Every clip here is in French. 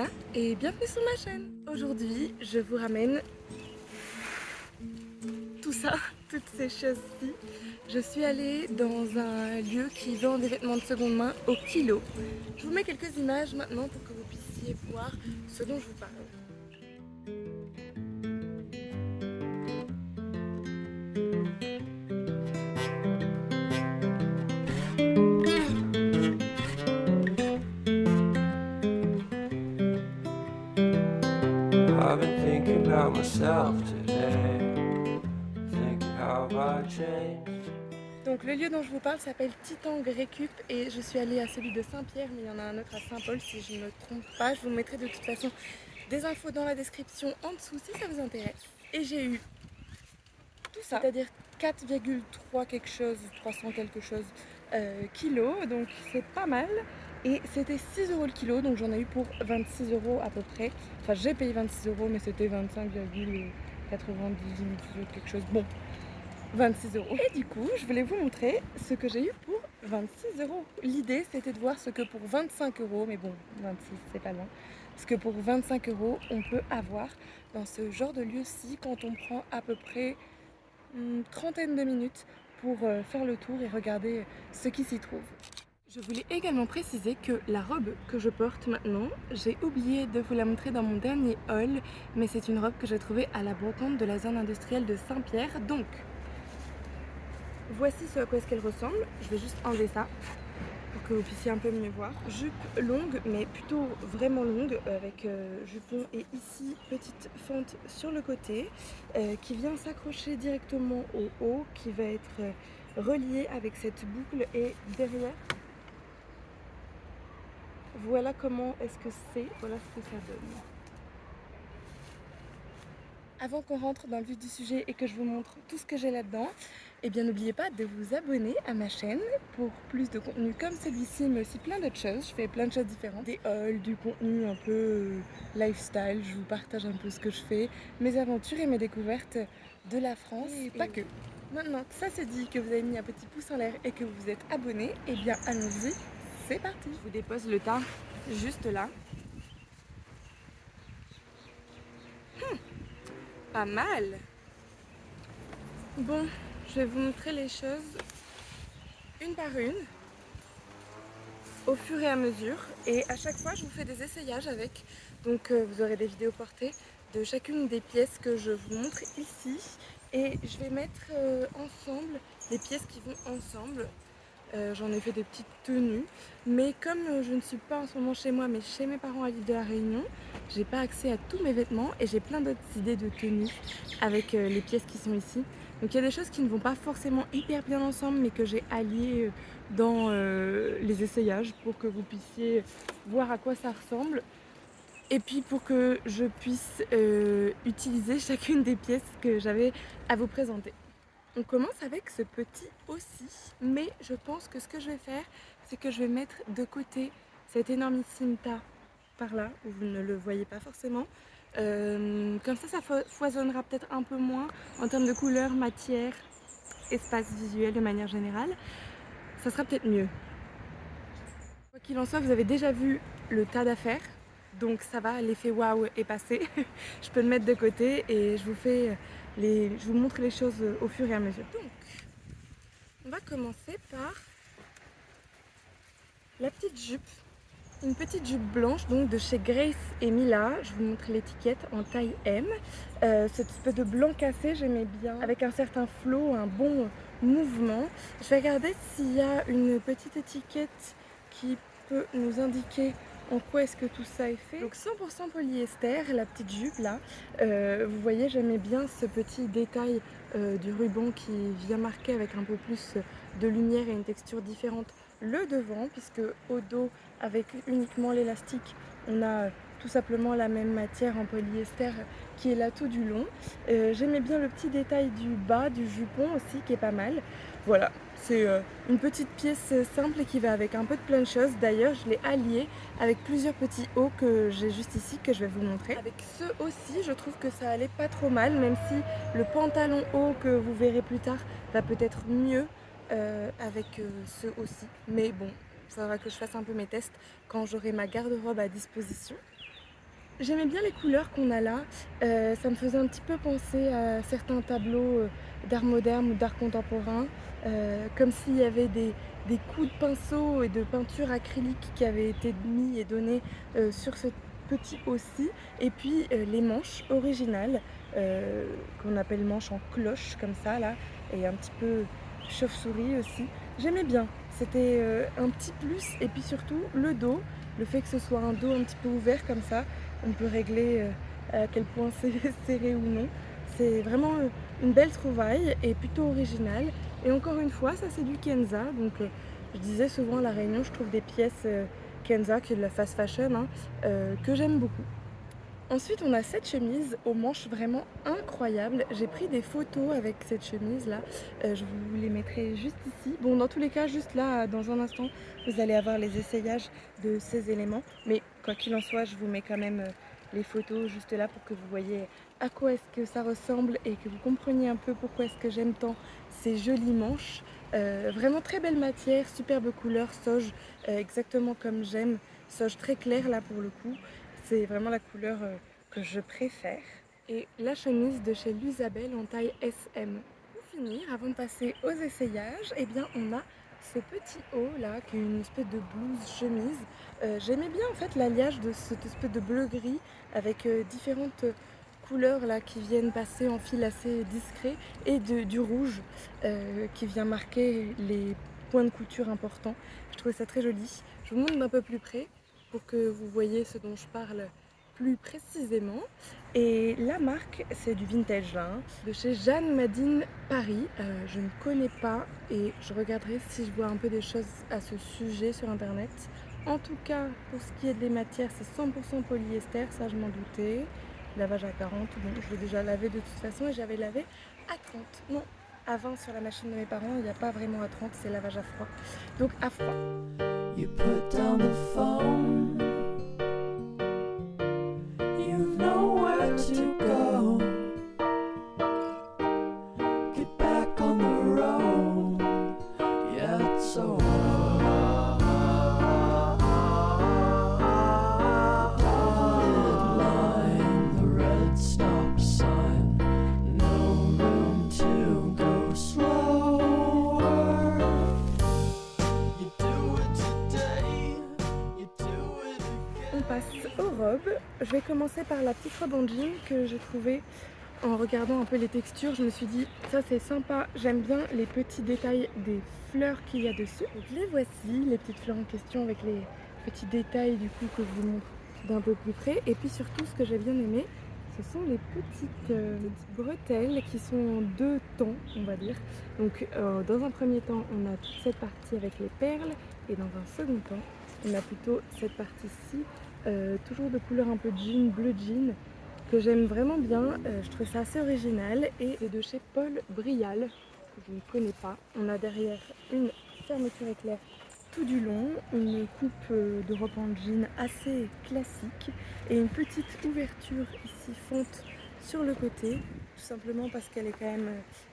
Anna et bienvenue sur ma chaîne. Aujourd'hui, je vous ramène tout ça, toutes ces choses-ci. Je suis allée dans un lieu qui vend des vêtements de seconde main au kilo. Je vous mets quelques images maintenant pour que vous puissiez voir ce dont je vous parle. I've been thinking about myself today, thinking how I changed. Donc le lieu dont je vous parle s'appelle Titan Récup et je suis allée à celui de Saint-Pierre, mais il y en a un autre à Saint-Paul si je ne me trompe pas. Je vous mettrai de toute façon des infos dans la description en dessous si ça vous intéresse. Et j'ai eu tout ça, c'est-à-dire 4,3 quelque chose, 300 quelque chose kilos, donc c'est pas mal. Et c'était 6 € le kilo, donc j'en ai eu pour 26 € à peu près. Enfin j'ai payé 26 €, mais c'était 25,98 quelque chose. Bon, 26 €. Et du coup, je voulais vous montrer ce que j'ai eu pour 26 €. L'idée, c'était de voir ce que pour 25 €, mais bon, 26, c'est pas loin, ce que pour 25 €, on peut avoir dans ce genre de lieu-ci quand on prend à peu près une trentaine de minutes pour faire le tour et regarder ce qui s'y trouve. Je voulais également préciser que la robe que je porte maintenant, j'ai oublié de vous la montrer dans mon dernier haul, mais c'est une robe que j'ai trouvée à la brocante de la zone industrielle de Saint-Pierre. Donc, voici ce à quoi est-ce qu'elle ressemble. Je vais juste enlever ça pour que vous puissiez un peu mieux voir. Jupe longue, mais plutôt vraiment longue, avec jupon et ici petite fente sur le côté, qui vient s'accrocher directement au haut, qui va être reliée avec cette boucle, et derrière, voilà comment est-ce que c'est, voilà ce que ça donne. Avant qu'on rentre dans le vif du sujet et que je vous montre tout ce que j'ai là-dedans, eh bien n'oubliez pas de vous abonner à ma chaîne pour plus de contenu comme celui-ci, mais aussi plein d'autres choses. Je fais plein de choses différentes, des hauls, du contenu un peu lifestyle, je vous partage un peu ce que je fais, mes aventures et mes découvertes de la France, et pas que. Maintenant que ça c'est dit, que vous avez mis un petit pouce en l'air et que vous vous êtes abonné, eh bien allons-y, c'est parti. Je vous dépose le tas juste là. Pas mal. Bon, je vais vous montrer les choses une par une, au fur et à mesure. Et à chaque fois, je vous fais des essayages avec. Donc vous aurez des vidéos portées de chacune des pièces que je vous montre ici. Et je vais mettre ensemble les pièces qui vont ensemble. J'en ai fait des petites tenues, mais comme je ne suis pas en ce moment chez moi mais chez mes parents à l'île de la Réunion, j'ai pas accès à tous mes vêtements et j'ai plein d'autres idées de tenues avec les pièces qui sont ici. Donc il y a des choses qui ne vont pas forcément hyper bien ensemble, mais que j'ai alliées dans les essayages pour que vous puissiez voir à quoi ça ressemble. Et puis pour que je puisse utiliser chacune des pièces que j'avais à vous présenter. On commence avec ce petit aussi, mais je pense que ce que je vais faire, c'est que je vais mettre de côté cet énormissime tas par là, où vous ne le voyez pas forcément. Comme ça foisonnera peut-être un peu moins en termes de couleur, matière, espace visuel de manière générale. Ça sera peut-être mieux. Quoi qu'il en soit, vous avez déjà vu le tas d'affaires, donc ça va, l'effet waouh est passé. Je peux le mettre de côté et je vous montre les choses au fur et à mesure. Donc, on va commencer par la petite jupe. Une petite jupe blanche donc de chez Grace et Mila. Je vous montre l'étiquette en taille M. Cette espèce de blanc cassé, j'aimais bien, avec un certain flow, un bon mouvement. Je vais regarder s'il y a une petite étiquette qui peut nous indiquer en quoi est-ce que tout ça est fait. Donc 100% polyester, la petite jupe là. Vous voyez, j'aimais bien ce petit détail du ruban qui vient marquer avec un peu plus de lumière et une texture différente le devant, puisque au dos, avec uniquement l'élastique, on a tout simplement la même matière en polyester qui est là tout du long. J'aimais bien le petit détail du bas du jupon aussi qui est pas mal. Voilà, c'est une petite pièce simple et qui va avec un peu de plein de choses. D'ailleurs, je l'ai allié avec plusieurs petits hauts que j'ai juste ici, que je vais vous montrer. Avec ceux aussi, je trouve que ça allait pas trop mal, même si le pantalon haut que vous verrez plus tard va peut-être mieux avec ceux aussi. Mais bon, il faudra que je fasse un peu mes tests quand j'aurai ma garde-robe à disposition. J'aimais bien les couleurs qu'on a là, ça me faisait un petit peu penser à certains tableaux, d'art moderne ou d'art contemporain, comme s'il y avait des coups de pinceau et de peinture acrylique qui avaient été mis et donnés, sur ce petit haut-ci et puis, les manches originales, qu'on appelle manches en cloche comme ça là et un petit peu chauve-souris aussi. J'aimais bien, c'était, un petit plus et puis surtout le dos, le fait que ce soit un dos un petit peu ouvert comme ça, on peut régler, à quel point c'est serré ou non. C'est vraiment, une belle trouvaille et plutôt originale et encore une fois, ça c'est du Kenza donc je disais souvent à La Réunion, je trouve des pièces, Kenza qui est de la fast fashion, hein, que j'aime beaucoup. Ensuite, on a cette chemise aux manches vraiment incroyables. J'ai pris des photos avec cette chemise-là. Je vous les mettrai juste ici. Bon, dans tous les cas, juste là, dans un instant, vous allez avoir les essayages de ces éléments. Mais quoi qu'il en soit, je vous mets quand même les photos juste là pour que vous voyez à quoi est-ce que ça ressemble et que vous compreniez un peu pourquoi est-ce que j'aime tant ces jolies manches. Vraiment très belle matière, superbe couleur, sauge, exactement comme j'aime. Sauge très clair là pour le coup. C'est vraiment la couleur que je préfère. Et la chemise de chez L'Usabelle en taille SM. Pour finir, avant de passer aux essayages, eh bien on a ce petit haut là qui est une espèce de blouse chemise. J'aimais bien en fait l'alliage de cette espèce de bleu-gris avec différentes couleurs là qui viennent passer en fil assez discret et du rouge qui vient marquer les points de couture importants. Je trouvais ça très joli. Je vous montre d'un peu plus près pour que vous voyez ce dont je parle plus précisément. Et la marque, c'est du vintage là, hein, de chez Jeanne Madine Paris. Je ne connais pas et je regarderai si je vois un peu des choses à ce sujet sur internet. En tout cas, pour ce qui est des matières, c'est 100% polyester, ça je m'en doutais. Lavage à 40, bon, je l'ai déjà lavé de toute façon et j'avais lavé à 30. Non, à 20 sur la machine de mes parents, il n'y a pas vraiment à 30, c'est lavage à froid. Donc à froid. You put down the phone. You've nowhere to go. Get back on the road. Yeah, it's so dotted line, the red stop sign. No room to go slower. You do it today, you do it again. On passe aux robes. Je vais commencer par la petite robe en jean que j'ai trouvée en regardant un peu les textures. Je me suis dit, ça c'est sympa, j'aime bien les petits détails des fleurs qu'il y a dessus. Donc les voici, les petites fleurs en question avec les petits détails du coup que je vous montre d'un peu plus près. Et puis surtout, ce que j'ai bien aimé, ce sont les petites bretelles qui sont en deux temps, on va dire. Donc dans un premier temps, on a toute cette partie avec les perles et dans un second temps, on a plutôt cette partie-ci, toujours de couleur un peu jean, bleu jean, que j'aime vraiment bien. Je trouve ça assez original et c'est de chez Paul Brial, que je ne connais pas. On a derrière une fermeture éclair tout du long, une coupe de robe en jean assez classique et une petite ouverture ici fonte sur le côté, tout simplement parce qu'elle est quand même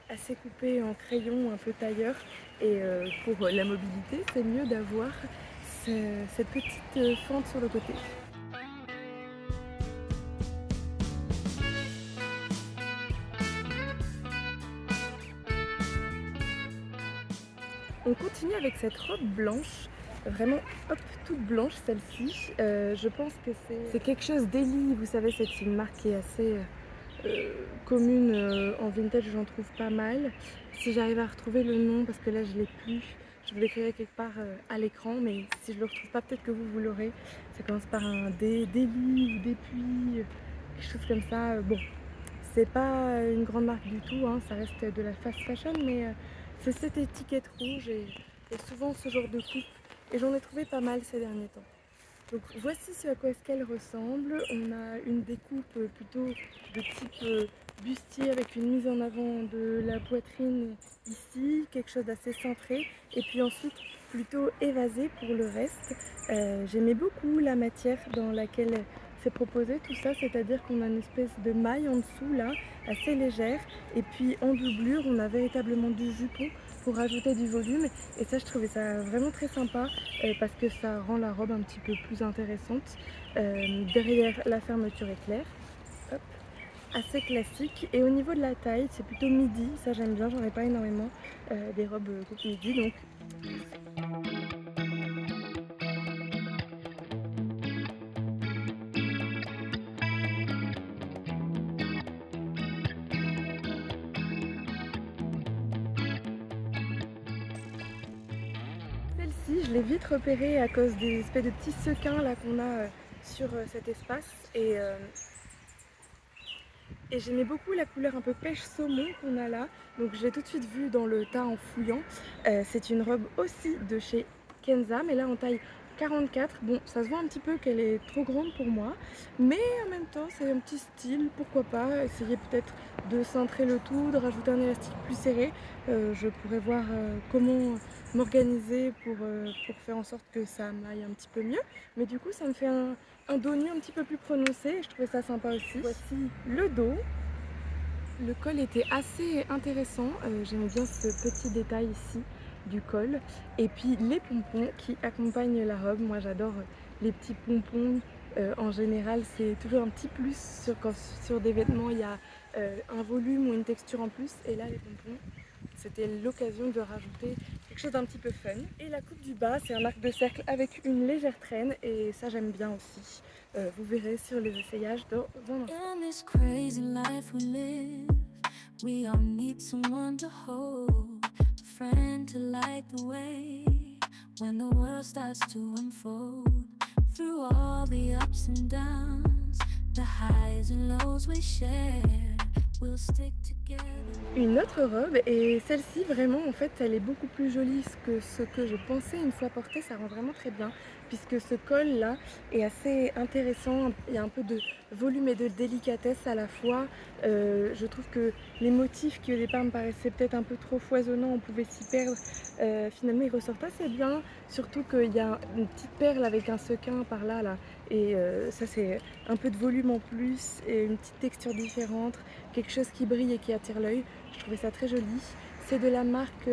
assez coupée en crayon, un peu tailleur et pour la mobilité c'est mieux d'avoir cette petite fente sur le côté. On continue avec cette robe blanche, vraiment hop, toute blanche celle-ci. Je pense que c'est quelque chose d'Eli, vous savez, c'est une marque qui est assez commune en vintage, j'en trouve pas mal. Si j'arrive à retrouver le nom, parce que là je l'ai plus, je vous l'écrirai quelque part à l'écran, mais si je le retrouve pas, peut-être que vous l'aurez. Ça commence par un Deli ou Depuis, quelque chose comme ça. Bon, c'est pas une grande marque du tout, hein, ça reste de la fast fashion, mais c'est cette étiquette rouge et souvent ce genre de coupe. Et j'en ai trouvé pas mal ces derniers temps. Donc voici ce à quoi est-ce qu'elle ressemble. On a une découpe plutôt de type bustier avec une mise en avant de la poitrine ici, quelque chose d'assez centré. Et puis ensuite plutôt évasé pour le reste. J'aimais beaucoup la matière dans laquelle c'est proposé tout ça, c'est-à-dire qu'on a une espèce de maille en dessous là, assez légère, et puis en doublure on a véritablement du jupon pour rajouter du volume, et ça je trouvais ça vraiment très sympa parce que ça rend la robe un petit peu plus intéressante. Derrière la fermeture éclair, hop, assez classique, et au niveau de la taille c'est plutôt midi, ça j'aime bien, j'en ai pas énormément des robes coupe midi, donc celle-ci, je l'ai vite repérée à cause des espèces de petits sequins là qu'on a sur cet espace, et j'aimais beaucoup la couleur un peu pêche saumon qu'on a là, donc je l'ai tout de suite vue dans le tas en fouillant. C'est une robe aussi de chez Kenza, mais là en taille 44. Bon, ça se voit un petit peu qu'elle est trop grande pour moi, mais en même temps c'est un petit style, pourquoi pas essayer peut-être de cintrer le tout, de rajouter un élastique plus serré. Je pourrais voir comment m'organiser pour faire en sorte que ça m'aille un petit peu mieux, mais du coup ça me fait un dos nu un petit peu plus prononcé et je trouvais ça sympa aussi. Voici le dos. Le col était assez intéressant, j'aimais bien ce petit détail ici du col, et puis les pompons qui accompagnent la robe. Moi j'adore les petits pompons, en général c'est toujours un petit plus quand sur des vêtements il y a un volume ou une texture en plus, et là les pompons c'était l'occasion de rajouter quelque chose d'un petit peu fun. Et la coupe du bas, c'est un arc de cercle avec une légère traîne, et ça j'aime bien aussi. Vous verrez sur les essayages dans un instant. In this crazy life we live, we all need someone to hold, a friend to light the way when the world starts to unfold. Through all the ups and downs, the highs and lows we share, we'll stick together. Une autre robe, et celle-ci vraiment en fait elle est beaucoup plus jolie que ce que je pensais une fois portée, ça rend vraiment très bien puisque ce col là est assez intéressant, il y a un peu de volume et de délicatesse à la fois. Je trouve que les motifs qui au départ me paraissaient peut-être un peu trop foisonnants, on pouvait s'y perdre, finalement ils ressortent assez bien, surtout qu'il y a une petite perle avec un sequin par là, et ça c'est un peu de volume en plus et une petite texture différente, quelque chose qui brille et qui attire l'œil. Je trouvais ça très joli. C'est de la marque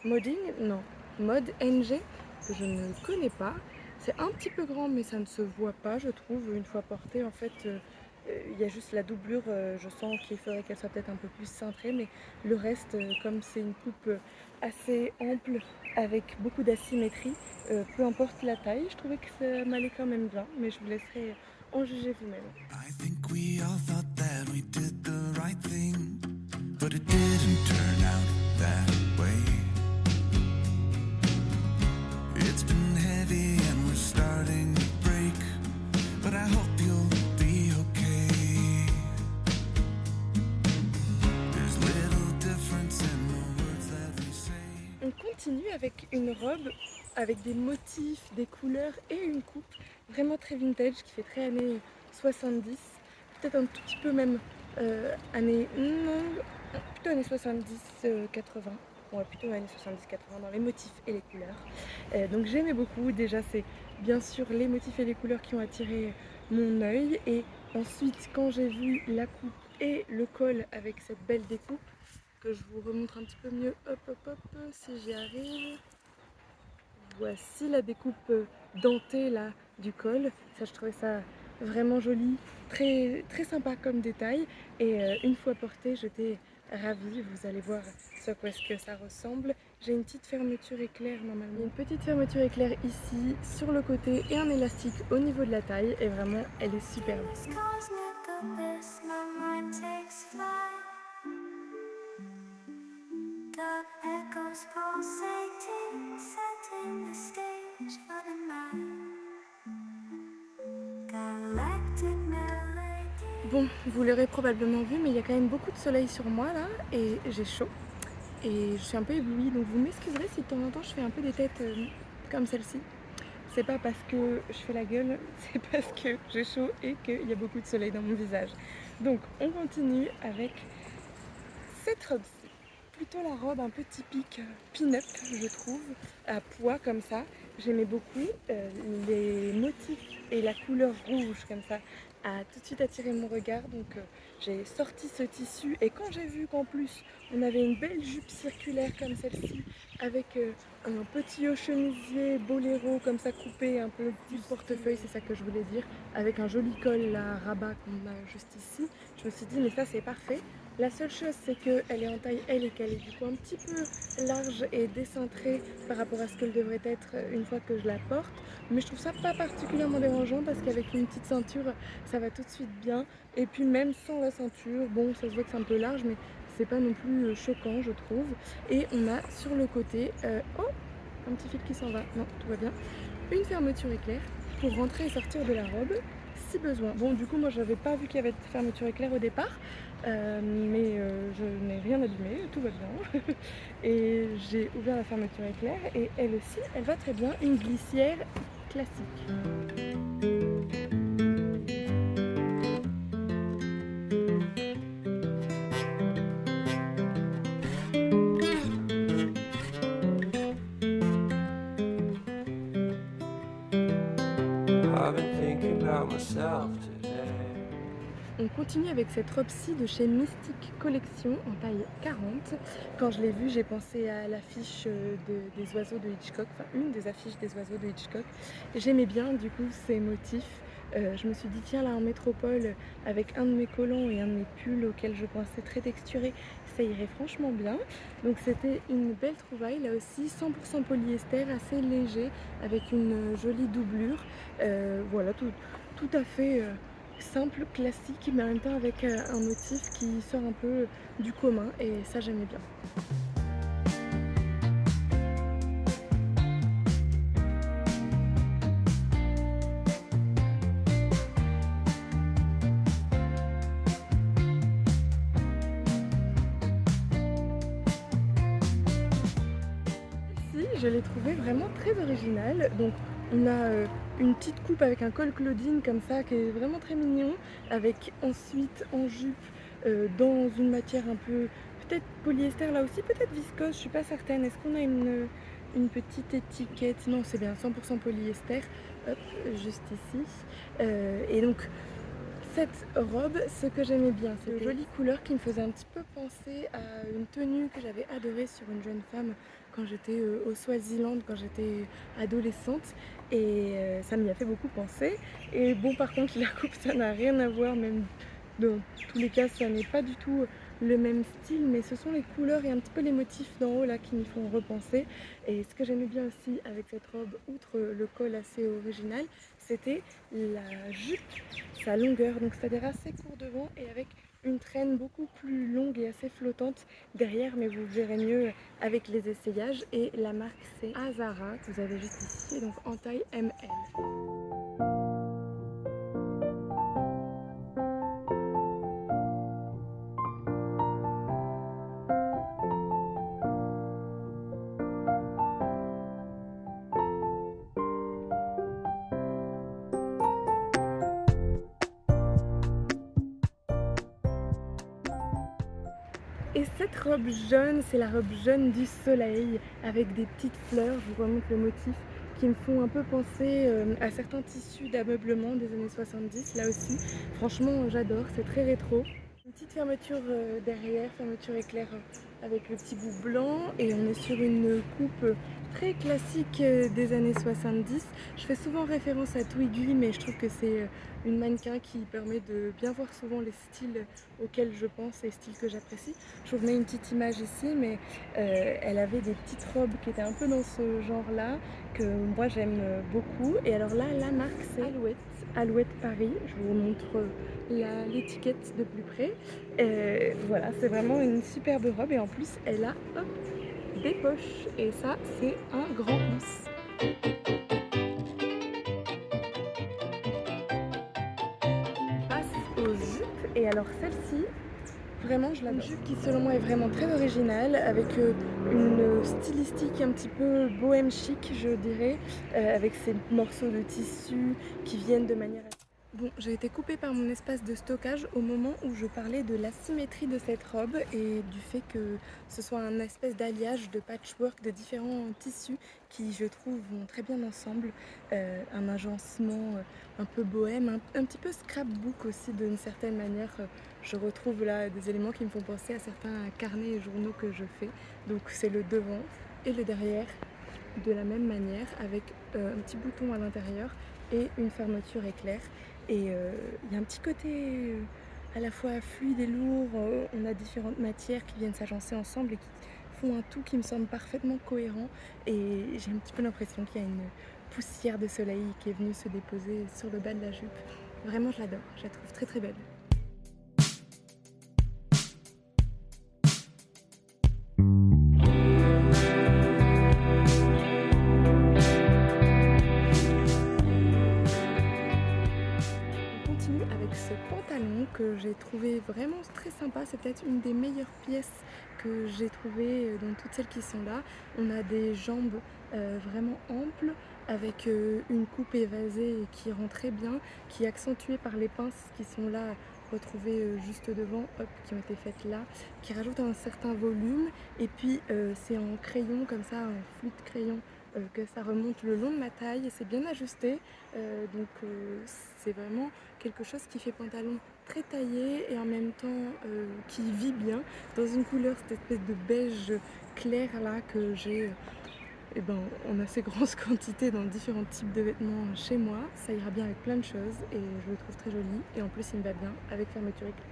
Modding, non, Mod NG, que je ne connais pas. C'est un petit peu grand mais ça ne se voit pas je trouve une fois porté. En fait il y a juste la doublure, je sens qu'il faudrait qu'elle soit peut-être un peu plus cintrée, mais le reste, comme c'est une coupe assez ample avec beaucoup d'asymétrie, peu importe la taille, je trouvais que ça m'allait quand même bien, mais je vous laisserai en juger vous-même. I think we all thought that we did the right thing, but it didn't turn out that way. It's been heavy and we're starting to break, but I hope you'll be okay. There's little difference in the words that we say. On continue avec une robe avec des motifs, des couleurs et une coupe vraiment très vintage qui fait très années 70, peut-être un tout petit peu même années, non, plutôt années 70-80, ouais plutôt années 70-80 dans les motifs et les couleurs. Donc j'aimais beaucoup, déjà c'est bien sûr les motifs et les couleurs qui ont attiré mon œil, et ensuite quand j'ai vu la coupe et le col avec cette belle découpe, que je vous remontre un petit peu mieux, hop hop hop, si j'y arrive. Voici la découpe dentée là du col, ça je trouvais ça vraiment joli, très, très sympa comme détail, et une fois porté j'étais ravie. Vous allez voir ce à quoi est-ce que ça ressemble. J'ai une petite fermeture éclair normalement, une petite fermeture éclair ici sur le côté et un élastique au niveau de la taille, et vraiment elle est superbe. This cosmic abyss, my mind takes flight. Dark echoes pulsating, setting the stage for the night. Galactic melody. Bon, vous l'aurez probablement vu, mais il y a quand même beaucoup de soleil sur moi là, et j'ai chaud. Et je suis un peu éblouie, donc vous m'excuserez si de temps en temps je fais un peu des têtes comme celle-ci. C'est pas parce que je fais la gueule, c'est parce que j'ai chaud et qu'il y a beaucoup de soleil dans mon visage. Donc on continue avec cette robe-ci. plutôt la robe un peu typique pin-up, je trouve, à pois comme ça. J'aimais beaucoup les motifs et la couleur rouge comme ça a tout de suite attiré mon regard, donc j'ai sorti ce tissu et quand j'ai vu qu'en plus on avait une belle jupe circulaire comme celle-ci avec un petit haut chemisier boléro comme ça coupé un peu style portefeuille, c'est ça que je voulais dire, avec un joli col là, rabat qu'on a juste ici, je me suis dit mais ça c'est parfait. La seule chose c'est qu'elle est en taille L et qu'elle est du coup un petit peu large et décentrée par rapport à ce qu'elle devrait être une fois que je la porte. Mais je trouve ça pas particulièrement dérangeant parce qu'avec une petite ceinture ça va tout de suite bien. Et puis même sans la ceinture, bon ça se voit que c'est un peu large mais c'est pas non plus choquant je trouve. Et on a sur le côté, oh un petit fil qui s'en va, non tout va bien, une fermeture éclair pour rentrer et sortir de la robe si besoin. Bon du coup moi j'avais pas vu qu'il y avait de fermeture éclair au départ. Mais je n'ai rien abîmé, tout va bien. Et j'ai ouvert la fermeture éclair et elle aussi, elle va très bien, une glissière classique. I've been thinking about myself today. On continue avec cette robe-ci de chez Mystic Collection en taille 40. Quand je l'ai vue, j'ai pensé à l'affiche des oiseaux de Hitchcock, enfin une des affiches des oiseaux de Hitchcock. J'aimais bien du coup ces motifs. Je me suis dit tiens là en métropole avec un de mes collants et un de mes pulls auxquels je pensais très texturé, ça irait franchement bien. Donc c'était une belle trouvaille là aussi, 100% polyester, assez léger avec une jolie doublure. Voilà tout à fait simple, classique, mais en même temps avec un motif qui sort un peu du commun et ça j'aimais bien. Ici, je l'ai trouvé vraiment très original. Donc on a une petite coupe avec un col Claudine comme ça qui est vraiment très mignon, avec ensuite en jupe dans une matière un peu peut-être polyester là aussi, peut-être viscose, je suis pas certaine. Est-ce qu'on a une petite étiquette? Non, c'est bien 100% polyester. Hop, juste ici. Et donc cette robe, ce que j'aimais bien, c'est une jolie couleur qui me faisait un petit peu penser à une tenue que j'avais adorée sur une jeune femme quand j'étais au Swaziland, quand j'étais adolescente. Et ça m'y a fait beaucoup penser. Et bon, par contre, la coupe, ça n'a rien à voir, même dans tous les cas, ça n'est pas du tout le même style, mais ce sont les couleurs et un petit peu les motifs d'en haut là qui m'y font repenser. Et ce que j'aimais bien aussi avec cette robe, outre le col assez original, c'était la jupe, sa longueur, donc c'est-à-dire assez court devant et avec une traîne beaucoup plus longue et assez flottante derrière, mais vous verrez mieux avec les essayages. Et la marque c'est Azara, que vous avez juste ici, donc en taille ML. Et cette robe jaune, c'est la robe jaune du soleil avec des petites fleurs, je vous remonte le motif, qui me font un peu penser à certains tissus d'ameublement des années 70, là aussi. Franchement, j'adore, c'est très rétro. Une petite fermeture derrière, fermeture éclair avec le petit bout blanc et on est sur une coupe très classique des années 70. Je fais souvent référence à Twiggy, mais je trouve que c'est une mannequin qui permet de bien voir souvent les styles auxquels je pense et les styles que j'apprécie. Je vous remets une petite image ici, mais elle avait des petites robes qui étaient un peu dans ce genre-là, que moi j'aime beaucoup. Et alors là, la marque c'est Alouette, Alouette Paris. Je vous montre l'étiquette de plus près. Voilà, c'est vraiment une superbe robe et en plus elle a hop, des poches et ça c'est un grand plus. On passe aux jupes et alors celle-ci, vraiment je l'adore. Une jupe qui selon moi est vraiment très originale avec une stylistique un petit peu bohème chic je dirais, avec ces morceaux de tissu qui viennent de manière Bon, j'ai été coupée par mon espace de stockage au moment où je parlais de la symétrie de cette robe et du fait que ce soit un espèce d'alliage de patchwork de différents tissus qui, je trouve, vont très bien ensemble. Un agencement un peu bohème, un petit peu scrapbook aussi d'une certaine manière. Je retrouve là des éléments qui me font penser à certains carnets et journaux que je fais. Donc c'est le devant et le derrière de la même manière avec un petit bouton à l'intérieur et une fermeture éclair. Et il y a un petit côté à la fois fluide et lourd, on a différentes matières qui viennent s'agencer ensemble et qui font un tout qui me semble parfaitement cohérent. Et j'ai un petit peu l'impression qu'il y a une poussière de soleil qui est venue se déposer sur le bas de la jupe. Vraiment, je l'adore, je la trouve très très belle. On continue avec ce pantalon que j'ai trouvé vraiment très sympa. C'est peut-être une des meilleures pièces que j'ai trouvées dans toutes celles qui sont là. On a des jambes vraiment amples avec une coupe évasée qui rend très bien, qui est accentuée par les pinces qui sont là retrouvées juste devant, hop, qui ont été faites là, qui rajoutent un certain volume. Et puis c'est en crayon comme ça, en fluide crayon, que ça remonte le long de ma taille et c'est bien ajusté. Donc c'est vraiment quelque chose qui fait pantalon très taillé et en même temps qui vit bien dans une couleur, cette espèce de beige clair là que j'ai en assez grande quantité dans différents types de vêtements chez moi. Ça ira bien avec plein de choses et je le trouve très joli et en plus il me va bien avec fermeture éclair.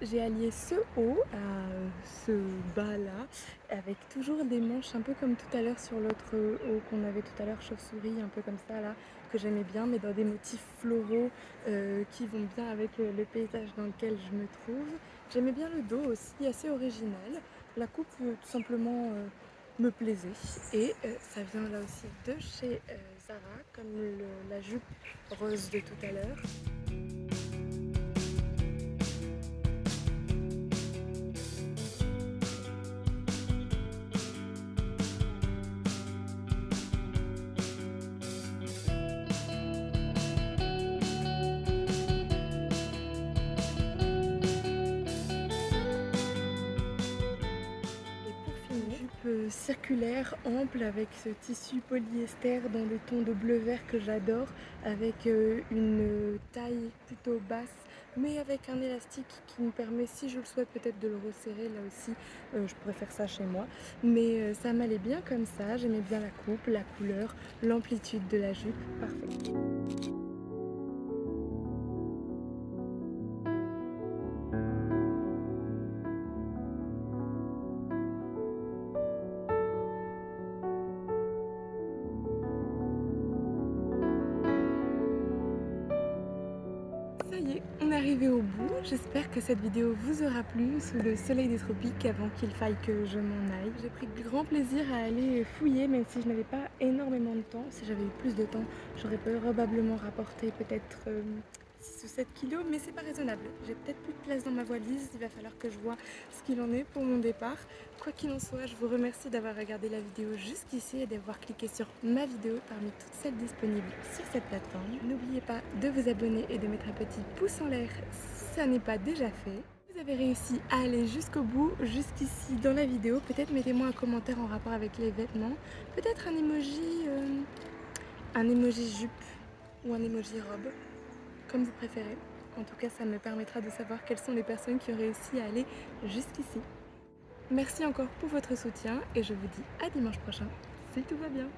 J'ai allié ce haut à ce bas là avec toujours des manches un peu comme tout à l'heure sur l'autre haut qu'on avait tout à l'heure, chauve-souris un peu comme ça là, que j'aimais bien mais dans des motifs floraux qui vont bien avec le paysage dans lequel je me trouve. J'aimais bien le dos aussi, assez original. La coupe tout simplement me plaisait et ça vient là aussi de chez Zara comme la jupe rose de tout à l'heure. Circulaire, ample, avec ce tissu polyester dans des tons de bleu vert que j'adore, avec une taille plutôt basse mais avec un élastique qui me permet, si je le souhaite, peut-être de le resserrer. Là aussi je pourrais faire ça chez moi, mais ça m'allait bien comme ça. J'aimais bien la coupe, la couleur, l'amplitude de la jupe, parfait. Ça y est, on est arrivé au bout. J'espère que cette vidéo vous aura plu sous le soleil des tropiques avant qu'il faille que je m'en aille. J'ai pris grand plaisir à aller fouiller même si je n'avais pas énormément de temps. Si j'avais eu plus de temps, j'aurais probablement rapporté peut-être 6 ou 7 kilos, mais c'est pas raisonnable. J'ai peut-être plus de place dans ma valise, il va falloir que je vois ce qu'il en est pour mon départ. Quoi qu'il en soit, je vous remercie d'avoir regardé la vidéo jusqu'ici et d'avoir cliqué sur ma vidéo parmi toutes celles disponibles sur cette plateforme. N'oubliez pas de vous abonner et de mettre un petit pouce en l'air si ça n'est pas déjà fait. Vous avez réussi à aller jusqu'au bout, jusqu'ici dans la vidéo. Peut-être mettez-moi un commentaire en rapport avec les vêtements. Peut-être un emoji jupe ou un emoji robe, comme vous préférez. En tout cas, ça me permettra de savoir quelles sont les personnes qui ont réussi à aller jusqu'ici. Merci encore pour votre soutien et je vous dis à dimanche prochain, si tout va bien.